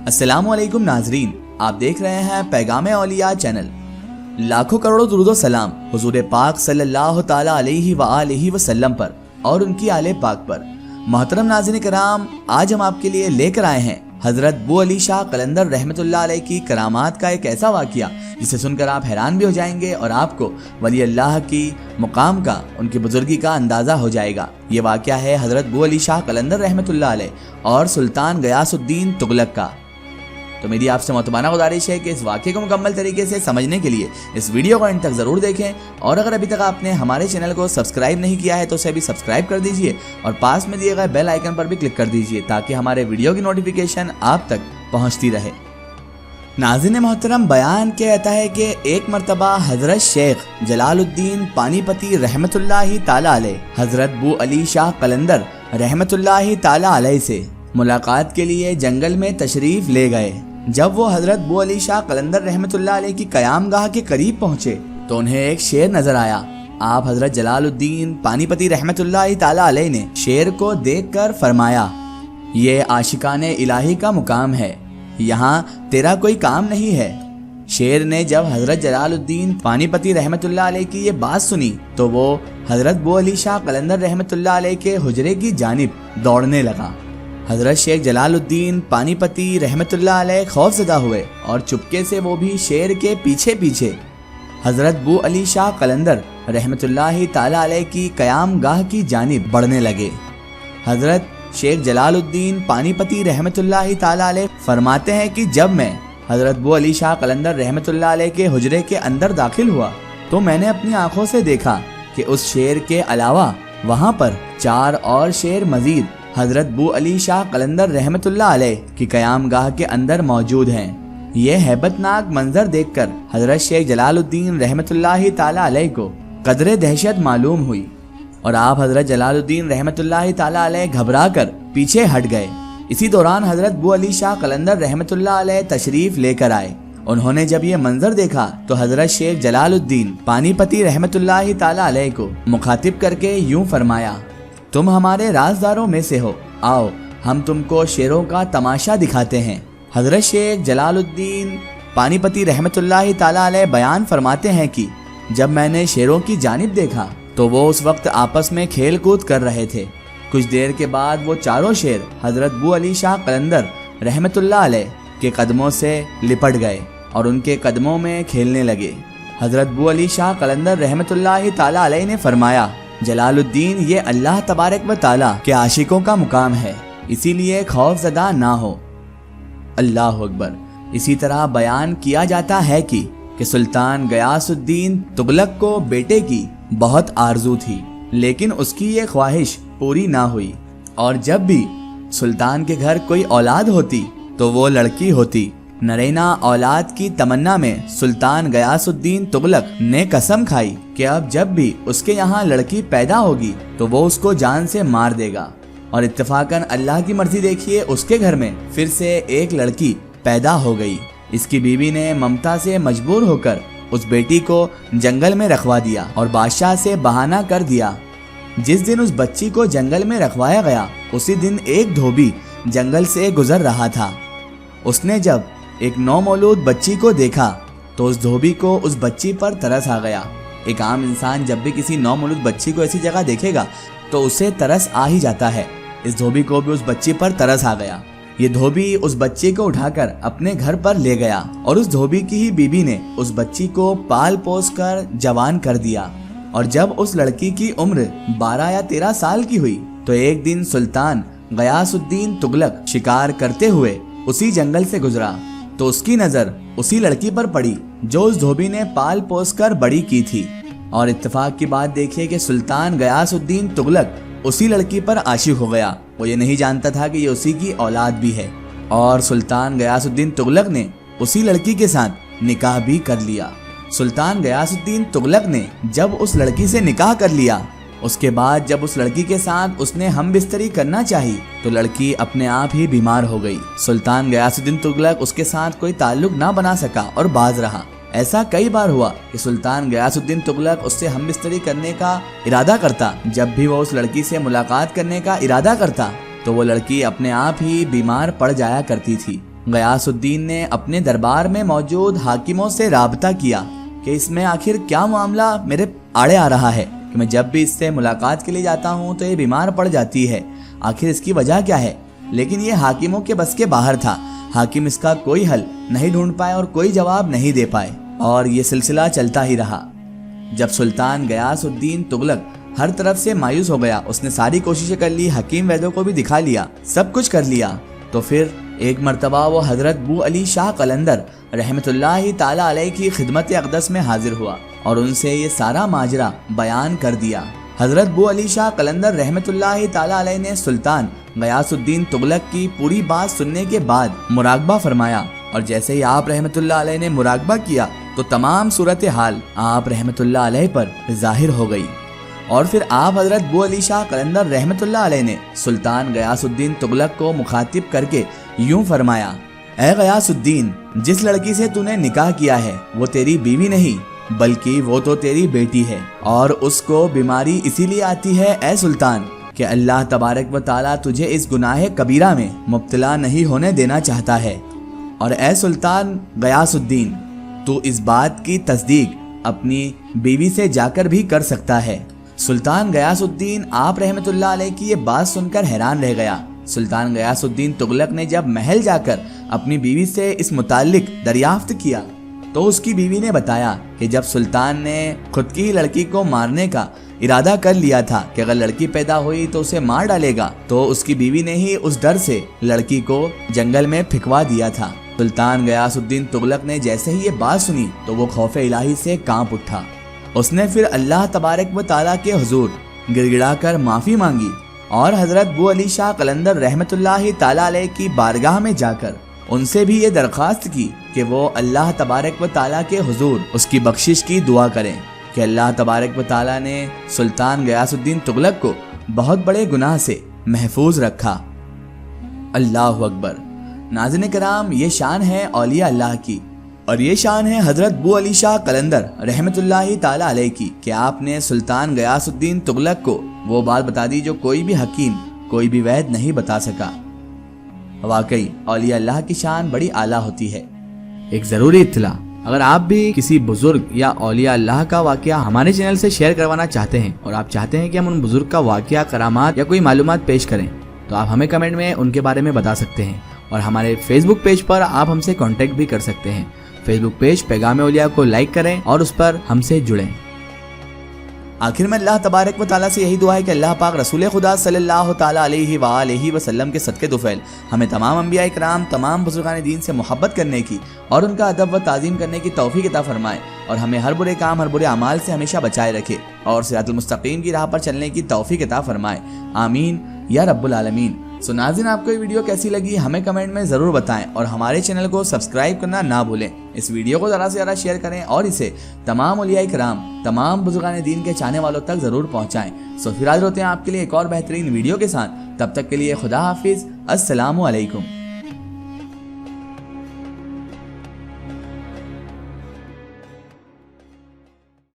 السلام علیکم ناظرین، آپ دیکھ رہے ہیں پیغام اولیاء چینل۔ لاکھوں کروڑوں درود و سلام حضور پاک صلی اللہ تعالی علیہ وآلہ وسلم پر اور ان کی آل پاک پر۔ محترم ناظرین کرام، آج ہم آپ کے لیے لے کر آئے ہیں حضرت بو علی شاہ قلندر رحمۃ اللہ علیہ کی کرامات کا ایک ایسا واقعہ جسے سن کر آپ حیران بھی ہو جائیں گے اور آپ کو ولی اللہ کی مقام کا، ان کی بزرگی کا اندازہ ہو جائے گا۔ یہ واقعہ ہے حضرت بو علی شاہ قلندر رحمۃ اللہ علیہ اور سلطان غیاث الدین تغلق کا۔ تو میری آپ سے معتبانہ گزارش ہے کہ اس واقعے کو مکمل طریقے سے سمجھنے کے لیے اس ویڈیو کو انت تک ضرور دیکھیں، اور اگر ابھی تک آپ نے ہمارے چینل کو سبسکرائب نہیں کیا ہے تو اسے بھی سبسکرائب کر دیجئے اور پاس میں دیے گئے بیل آئیکن پر بھی کلک کر دیجئے تاکہ ہمارے ویڈیو کی نوٹیفیکیشن آپ تک پہنچتی رہے۔ ناظرین محترم، بیان کیا جاتا ہے کہ ایک مرتبہ حضرت شیخ جلال الدین پانی پتی رحمۃ اللہ تعالی علیہ حضرت بو علی شاہ قلندر رحمۃ اللہ تعالی علیہ سے ملاقات کے لیے جنگل میں تشریف لے گئے۔ جب وہ حضرت بو علی شاہ قلندر رحمۃ اللہ علیہ کی قیام گاہ کے قریب پہنچے تو انہیں ایک شیر نظر آیا۔ آپ حضرت جلال الدین پانی پتی رحمۃ اللہ تعالی علیہ نے شیر کو دیکھ کر فرمایا، یہ عاشقان الہی کا مقام ہے، یہاں تیرا کوئی کام نہیں ہے۔ شیر نے جب حضرت جلال الدین پانی پتی رحمۃ اللہ علیہ کی یہ بات سنی تو وہ حضرت بو علی شاہ قلندر رحمۃ اللہ علیہ کے حجرے کی جانب دوڑنے لگا۔ حضرت شیخ جلال الدین پانی پتی رحمۃ اللہ علیہ خوف زدہ ہوئے اور چپکے سے وہ بھی شیر کے پیچھے پیچھے حضرت بو علی شاہ قلندر رحمۃ اللہ تعالی علیہ کی قیام گاہ کی جانب بڑھنے لگے۔ حضرت شیخ جلال الدین پانی پتی رحمۃ اللہ تعالی علیہ فرماتے ہیں کہ جب میں حضرت بو علی شاہ قلندر رحمۃ اللہ علیہ کے حجرے کے اندر داخل ہوا تو میں نے اپنی آنکھوں سے دیکھا کہ اس شیر کے علاوہ وہاں پر 4 اور شیر مزید حضرت بو علی شاہ قلندر رحمۃ اللہ علیہ کی قیام گاہ کے اندر موجود ہیں۔ یہ ہیبت ناک منظر دیکھ کر حضرت شیخ جلال الدین رحمۃ اللہ تعالی علیہ کو قدر دہشت معلوم ہوئی اور آپ حضرت جلال الدین رحمۃ اللہ تعالی علیہ گھبرا کر پیچھے ہٹ گئے۔ اسی دوران حضرت بو علی شاہ قلندر رحمۃ اللہ علیہ تشریف لے کر آئے۔ انہوں نے جب یہ منظر دیکھا تو حضرت شیخ جلال الدین پانی پتی رحمۃ اللہ تعالی علیہ کو مخاطب کر کے یوں فرمایا، تم ہمارے رازداروں میں سے ہو، آؤ ہم تم کو شیروں کا تماشا دکھاتے ہیں۔ حضرت شیخ جلال الدین پانی پتی رحمۃ اللہ تعالی علیہ بیان فرماتے ہیں کہ جب میں نے شیروں کی جانب دیکھا تو وہ اس وقت آپس میں کھیل کود کر رہے تھے۔ کچھ دیر کے بعد وہ چاروں شیر حضرت بو علی شاہ قلندر رحمۃ اللہ علیہ کے قدموں سے لپٹ گئے اور ان کے قدموں میں کھیلنے لگے۔ حضرت بو علی شاہ قلندر رحمۃ اللہ تعالی علیہ نے فرمایا، جلال الدین، یہ اللہ تبارک و تعالی کے عاشقوں کا مقام ہے، اسی لیے خوف زدہ نہ ہو۔ اللہ اکبر۔ اسی طرح بیان کیا جاتا ہے کہ سلطان غیاث الدین تغلق کو بیٹے کی بہت آرزو تھی، لیکن اس کی یہ خواہش پوری نہ ہوئی، اور جب بھی سلطان کے گھر کوئی اولاد ہوتی تو وہ لڑکی ہوتی۔ نرینا اولاد کی تمنا میں سلطان غیاث الدین تغلق نے قسم کھائی کہ اب جب بھی اس کے یہاں لڑکی پیدا ہوگی تو وہ اس کو جان سے مار دے گا، اور اتفاقاً اللہ کی مرضی دیکھیے اس کے گھر میں پھر سے ایک لڑکی پیدا ہو گئی۔ اس کی بیوی نے ممتا سے مجبور ہو کر اس بیٹی کو جنگل میں رکھوا دیا اور بادشاہ سے بہانہ کر دیا۔ جس دن اس بچی کو جنگل میں رکھوایا گیا اسی دن ایک دھوبی جنگل سے گزر رہا تھا۔ اس نے جب ایک نومولود بچی کو دیکھا تو اس دھوبی کو اس بچی پر ترس آ گیا۔ ایک عام انسان جب بھی کسی نومولود بچی کو ایسی جگہ دیکھے گا تو اسے ترس آ ہی جاتا ہے۔ اس دھوبی کو بھی اس بچی پر ترس آ گیا۔ یہ دھوبی اس بچے کو اٹھا کر اپنے گھر پر لے گیا اور اس دھوبی کی ہی بیوی نے اس بچی کو پال پوس کر جوان کر دیا، اور جب اس لڑکی کی عمر 12 یا 13 سال کی ہوئی تو ایک دن سلطان غیاث الدین تغلق شکار کرتے ہوئے اسی جنگل سے گزرا تو اس کی نظر اسی لڑکی پر پڑی جو اس دھوبی نے پال پوس کر بڑی کی تھی، اور اتفاق کی بات دیکھیے کہ سلطان غیاث الدین تغلق اسی لڑکی پر عاشق ہو گیا۔ وہ یہ نہیں جانتا تھا کہ یہ اسی کی اولاد بھی ہے، اور سلطان غیاث الدین تغلق نے اسی لڑکی کے ساتھ نکاح بھی کر لیا۔ سلطان غیاث الدین تغلق نے جب اس لڑکی سے نکاح کر لیا، اس کے بعد جب اس لڑکی کے ساتھ اس نے ہم بستری کرنا چاہی تو لڑکی اپنے آپ ہی بیمار ہو گئی۔ سلطان غیاث الدین تغلق اس کے ساتھ کوئی تعلق نہ بنا سکا اور باز رہا۔ ایسا کئی بار ہوا کہ سلطان غیاث الدین تغلق اس سے ہم بستری کرنے کا ارادہ کرتا، جب بھی وہ اس لڑکی سے ملاقات کرنے کا ارادہ کرتا تو وہ لڑکی اپنے آپ ہی بیمار پڑ جایا کرتی تھی۔ غیاث الدین نے اپنے دربار میں موجود حاکموں سے رابطہ کیا کہ اس میں آخر کیا معاملہ میرے آڑے آ رہا ہے کہ میں جب بھی اس سے ملاقات کے لیے جاتا ہوں تو یہ بیمار پڑ جاتی ہے، آخر اس کی وجہ کیا ہے؟ لیکن یہ حاکموں کے بس کے باہر تھا۔ حاکم اس کا کوئی حل نہیں ڈھونڈ پائے اور کوئی جواب نہیں دے پائے، اور یہ سلسلہ چلتا ہی رہا۔ جب سلطان غیاث الدین تغلق ہر طرف سے مایوس ہو گیا، اس نے ساری کوششیں کر لی، حکیم ویدوں کو بھی دکھا لیا، سب کچھ کر لیا، تو پھر ایک مرتبہ وہ حضرت بو علی شاہ قلندر رحمت اللہ تعالی علیہ کی خدمت اقدس میں حاضر ہوا اور ان سے یہ سارا ماجرا بیان کر دیا۔ حضرت بو علی شاہ قلندر رحمت اللہ تعالی علیہ نے سلطان غیاث الدین تغلق کی پوری بات سننے کے بعد مراقبہ فرمایا، اور جیسے ہی آپ رحمت اللہ علیہ نے مراقبہ کیا تو تمام صورتحال آپ رحمت اللہ علیہ پر ظاہر ہو گئی، اور پھر آپ حضرت بو علی شاہ قلندر رحمت اللہ علیہ نے سلطان غیاث الدین تغلق کو مخاطب کر کے یوں فرمایا: اے غیاث الدین، جس لڑکی سے تو نے نکاح کیا ہے وہ تیری بیوی نہیں بلکہ وہ تو تیری بیٹی ہے، اور اس کو بیماری اسی لیے آتی ہے اے سلطان کہ اللہ تبارک و تعالیٰ تجھے اس گناہ کبیرہ میں مبتلا نہیں ہونے دینا چاہتا ہے، اور اے سلطان غیاث الدین، تو اس بات کی تصدیق اپنی بیوی سے جا کر بھی کر سکتا ہے۔ سلطان غیاث الدین آپ رحمت اللہ علیہ کی یہ بات سن کر حیران رہ گیا۔ سلطان غیاث الدین تغلق نے جب محل جا کر اپنی بیوی سے اس متعلق دریافت کیا تو اس کی بیوی نے بتایا کہ جب سلطان نے خود کی لڑکی کو مارنے کا ارادہ کر لیا تھا کہ اگر لڑکی پیدا ہوئی تو اسے مار ڈالے گا، تو اس کی بیوی نے ہی اس ڈر سے لڑکی کو جنگل میں پھینکوا دیا تھا۔ سلطان غیاث الدین تغلق نے جیسے ہی یہ بات سنی تو وہ خوف الہی سے کانپ اٹھا۔ اس نے پھر اللہ تبارک و تعالیٰ کے حضور گڑ گڑا کر معافی مانگی اور حضرت بو علی شاہ قلندر رحمت اللہ تعالیٰ علیہ کی بارگاہ میں جا کر ان سے بھی یہ درخواست کی کہ وہ اللہ تبارک و تعالیٰ کے حضور اس کی بخشش کی دعا کریں کہ اللہ تبارک و تعالیٰ نے سلطان غیاث الدین تغلق کو بہت بڑے گناہ سے محفوظ رکھا۔ اللہ اکبر۔ ناظرین کرام، یہ شان ہے اولیاء اللہ کی، اور یہ شان ہے حضرت بو علی شاہ قلندر رحمت اللہ تعالی علیہ کی کہ آپ نے سلطان غیاث الدین تغلق کو وہ بات بتا دی جو کوئی بھی حکیم، کوئی بھی وید نہیں بتا سکا۔ واقعی اولیاء اللہ کی شان بڑی اعلیٰ ہوتی ہے۔ ایک ضروری اطلاع، اگر آپ بھی کسی بزرگ یا اولیاء اللہ کا واقعہ ہمارے چینل سے شیئر کروانا چاہتے ہیں اور آپ چاہتے ہیں کہ ہم ان بزرگ کا واقعہ، کرامات یا کوئی معلومات پیش کریں، تو آپ ہمیں کمنٹ میں ان کے بارے میں بتا سکتے ہیں، اور ہمارے فیس بک پیج پر آپ ہم سے کانٹیکٹ بھی کر سکتے ہیں۔ فیس بک پیج پیغام اولیاء کو لائک کریں اور اس پر ہم سے جڑیں۔ آخر میں اللہ تبارک و تعالیٰ سے یہی دعا ہے کہ اللہ پاک رسول خدا صلی اللہ تعالیٰ علیہ وآلہ وسلم کے صدقے طفیل ہمیں تمام انبیاء اکرام، تمام بزرگان دین سے محبت کرنے کی اور ان کا ادب و تعظیم کرنے کی توفیق عطا فرمائے، اور ہمیں ہر برے کام، ہر برے اعمال سے ہمیشہ بچائے رکھے، اور صراط المستقیم کی راہ پر چلنے کی توفیق عطا فرمائے، آمین یا رب العالمین۔ سو ناظرین، آپ کو یہ ویڈیو کیسی لگی ہمیں کمنٹ میں ضرور بتائیں، اور ہمارے چینل کو سبسکرائب کرنا نہ بھولیں۔ اس ویڈیو کو زیادہ سے زیادہ شیئر کریں اور اسے تمام اولیاء کرام، تمام بزرگان دین کے چاہنے والوں تک ضرور پہنچائیں۔ سو پھر حاضر ہوتے ہیں آپ کے لیے ایک اور بہترین ویڈیو کے ساتھ، تب تک کے لیے خدا حافظ، السلام علیکم۔